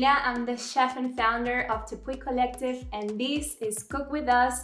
Urbina. I'm the chef and founder of Tepuy Collective, and this is Cook With Us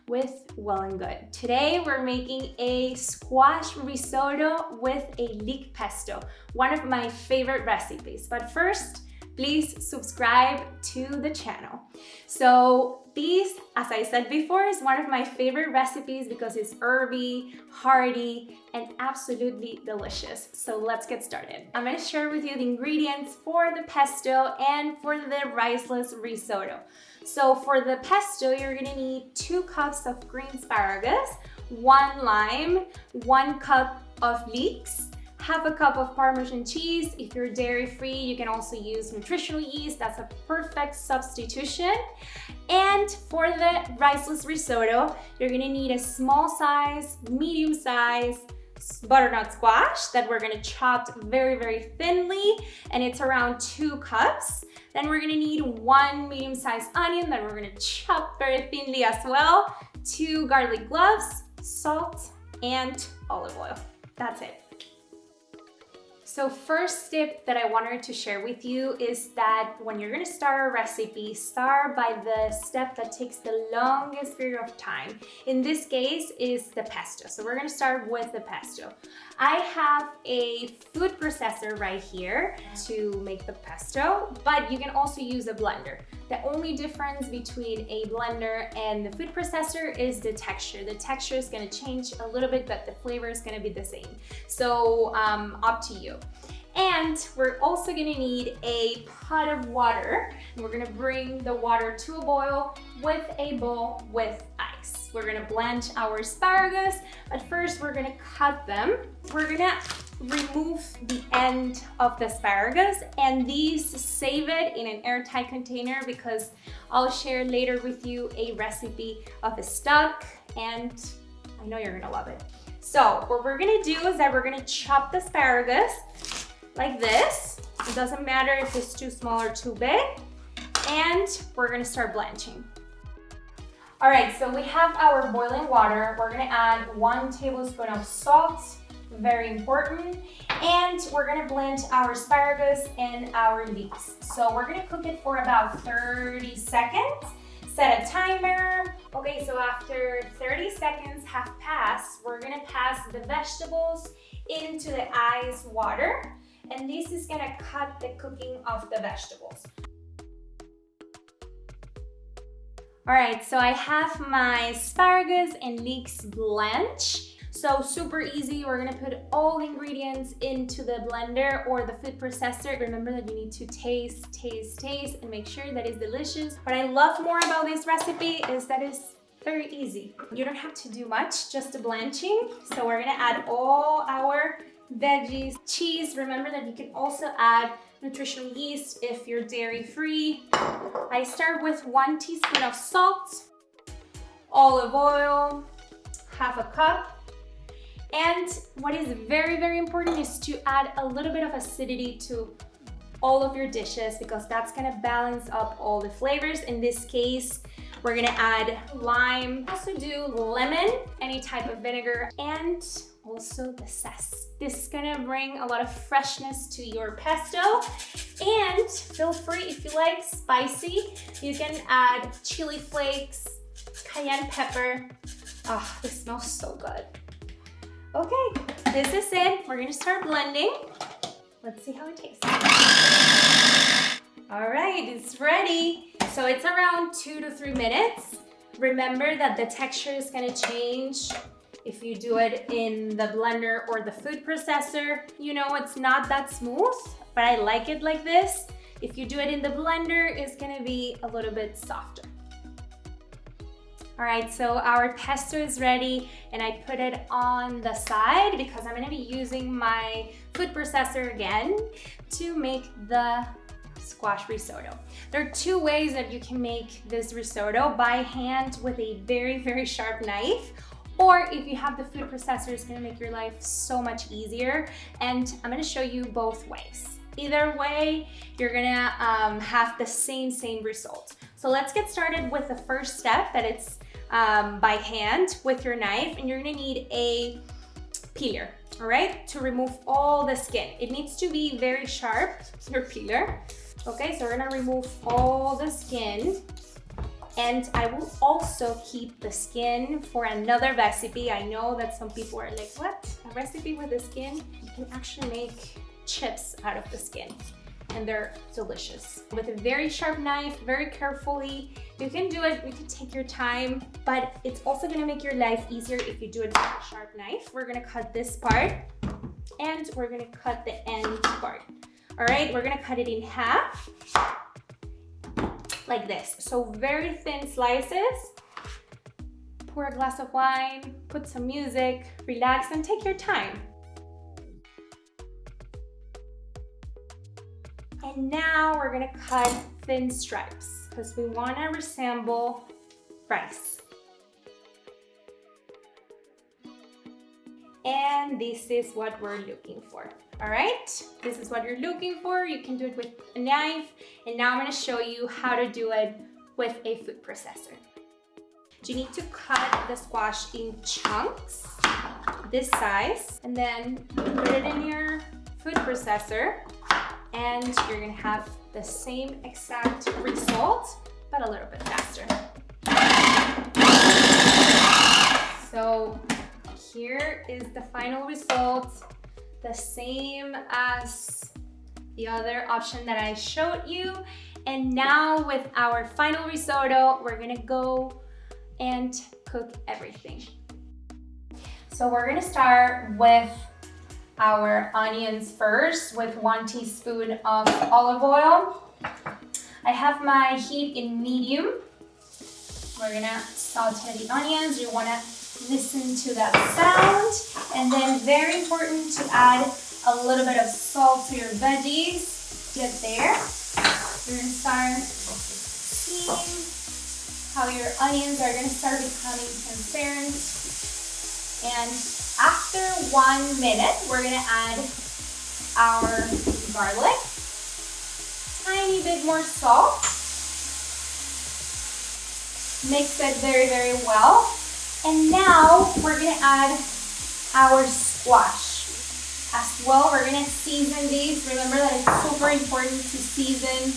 with Well+Good. Today we're making a squash risotto with a leek pesto, one of my favorite recipes. But first, please subscribe to the channel. So this, as I said before, is one of my favorite recipes because it's herby, hearty, and absolutely delicious. So let's get started. I'm gonna share with you the ingredients for the pesto and for the riceless risotto. So for the pesto, you're gonna need 2 cups of green asparagus, 1 lime, 1 cup of leeks, half a cup of Parmesan cheese. If you're dairy-free, you can also use Nutritional yeast. That's a perfect substitution. And for the riceless risotto, you're gonna need a small size, medium size butternut squash that we're gonna chop very, very thinly, and it's around 2 cups. Then we're gonna need 1 medium-sized onion that we're gonna chop very thinly as well, 2 garlic cloves, salt, and olive oil. That's it. So first tip that I wanted to share with you is that when you're gonna start a recipe, start by the step that takes the longest period of time. In this case is the pesto. So we're gonna start with the pesto. I have a food processor right here to make the pesto, but you can also use a blender. The only difference between a blender and the food processor is the texture. The texture is gonna change a little bit, but the flavor is gonna be the same. So up to you. And we're also gonna need a pot of water. We're gonna bring the water to a boil with a bowl with ice. We're gonna blanch our asparagus, but first we're gonna cut them. We're gonna remove the end of the asparagus, and these save it in an airtight container because I'll share later with you a recipe of a stock, and I know you're gonna love it. So what we're gonna do is that we're gonna chop the asparagus like this. It doesn't matter if it's too small or too big. And we're gonna start blanching. All right, so we have our boiling water. We're gonna add 1 tablespoon of salt, very important. And we're gonna blanch our asparagus and our leeks. So we're gonna cook it for about 30 seconds. Set a timer. Okay, so after 30 seconds have passed, we're gonna pass the vegetables into the ice water. And this is gonna cut the cooking of the vegetables. All right, so I have my asparagus and leeks blanched. So super easy. We're gonna put all the ingredients into the blender or the food processor. Remember that you need to taste, and make sure that it's delicious. What I love more about this recipe is that it's very easy. You don't have to do much, just the blanching. So we're gonna add all our veggies, cheese. Remember that you can also add nutritional yeast if you're dairy-free. I start with 1 teaspoon of salt, olive oil, half a cup. And what is very, very important is to add a little bit of acidity to all of your dishes because that's gonna balance up all the flavors. In this case, we're gonna add lime, also do lemon, any type of vinegar, and also the zest. This is gonna bring a lot of freshness to your pesto. And feel free, if you like spicy, you can add chili flakes, cayenne pepper. Oh, this smells so good. Okay, this is it. We're gonna start blending. Let's see how it tastes. All right, it's ready. So it's around 2 to 3 minutes. Remember that the texture is gonna change if you do it in the blender or the food processor. You know, it's not that smooth, but I like it like this. If you do it in the blender, it's gonna be a little bit softer. All right, so our pesto is ready, and I put it on the side because I'm gonna be using my food processor again to make the squash risotto. There are 2 ways that you can make this risotto: by hand with a very, very sharp knife, or if you have the food processor, it's gonna make your life so much easier. And I'm gonna show you both ways. Either way, you're gonna have the same result. So let's get started with the first step, that it's by hand with your knife, and you're gonna need a peeler, all right, to remove all the skin. It needs to be very sharp, your peeler. Okay, so we're gonna remove all the skin. And I will also keep the skin for another recipe. I know that some people are like, what? A recipe with the skin? You can actually make chips out of the skin, and they're delicious. With a very sharp knife, very carefully. You can do it, you can take your time, but it's also gonna make your life easier if you do it with a sharp knife. We're gonna cut this part, and we're gonna cut the end part. All right, we're gonna cut it in half, like this. So very thin slices. Pour a glass of wine, put some music, relax, and take your time. And now we're gonna cut thin stripes because we wanna resemble rice. And this is what we're looking for. All right, this is what you're looking for. You can do it with a knife. And now I'm gonna show you how to do it with a food processor. You need to cut the squash in chunks, this size, and then put it in your food processor, and you're gonna have the same exact result, but a little bit faster. So here is the final result, the same as the other option that I showed you. And now with our final risotto, we're gonna go and cook everything. So we're gonna start with our onions first with 1 teaspoon of olive oil. I have my heat in medium. We're gonna saute the onions. You wanna listen to that sound. And then very important to add a little bit of salt to your veggies. Get there. You're gonna start seeing how your onions are gonna start becoming transparent. And after 1 minute, we're gonna add our garlic, tiny bit more salt. Mix it very, very well. And now we're gonna add our squash. As well, we're gonna season these. Remember that it's super important to season.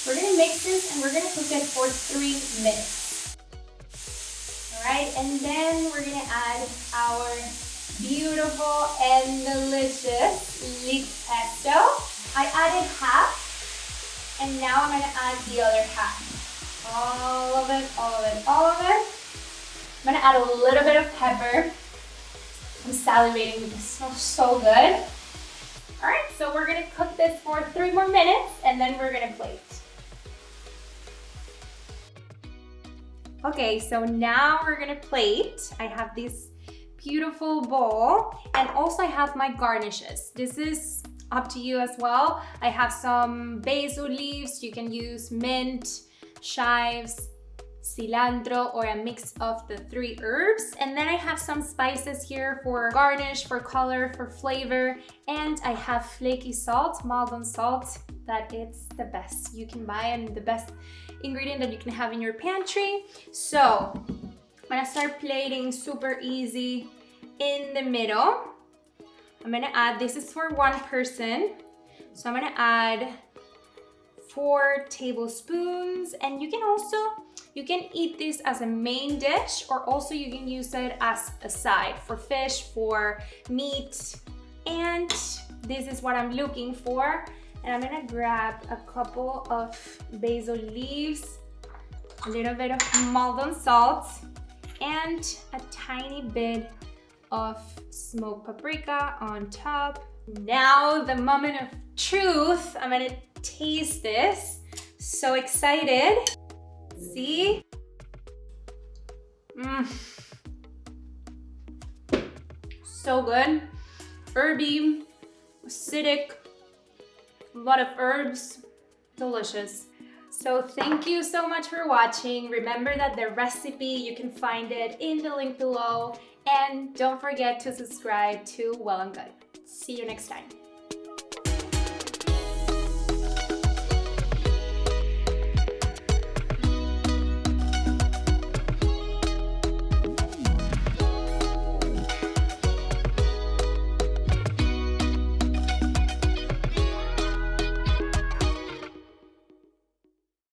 We're gonna mix this and we're gonna cook it for 3 minutes. All right, and then we're gonna add our beautiful and delicious leek pesto. I added half, and now I'm gonna add the other half. All of it, all of it, all of it. I'm gonna add a little bit of pepper. I'm salivating because it smells so good. All right, so we're gonna cook this for 3 more minutes, and then we're gonna plate. Okay, so now we're gonna plate. I have this beautiful bowl, and also I have my garnishes. This is up to you as well. I have some basil leaves. You can use mint, chives, cilantro, or a mix of the 3 herbs. And then I have some spices here for garnish, for color, for flavor. And I have flaky salt, Maldon salt, that it's the best you can buy and the best ingredient that you can have in your pantry. So I'm gonna start plating super easy in the middle. I'm gonna add, this is for 1 person. So I'm gonna add 4 tablespoons, and you can eat this as a main dish, or also you can use it as a side for fish, for meat. And this is what I'm looking for. And I'm gonna grab a couple of basil leaves, a little bit of Maldon salt, and a tiny bit of smoked paprika on top. Now the moment of truth, I'm gonna taste this. So excited. See? So good. Herby, acidic, a lot of herbs, delicious. So thank you so much for watching. Remember that the recipe, you can find it in the link below. And don't forget to subscribe to Well+Good. See you next time.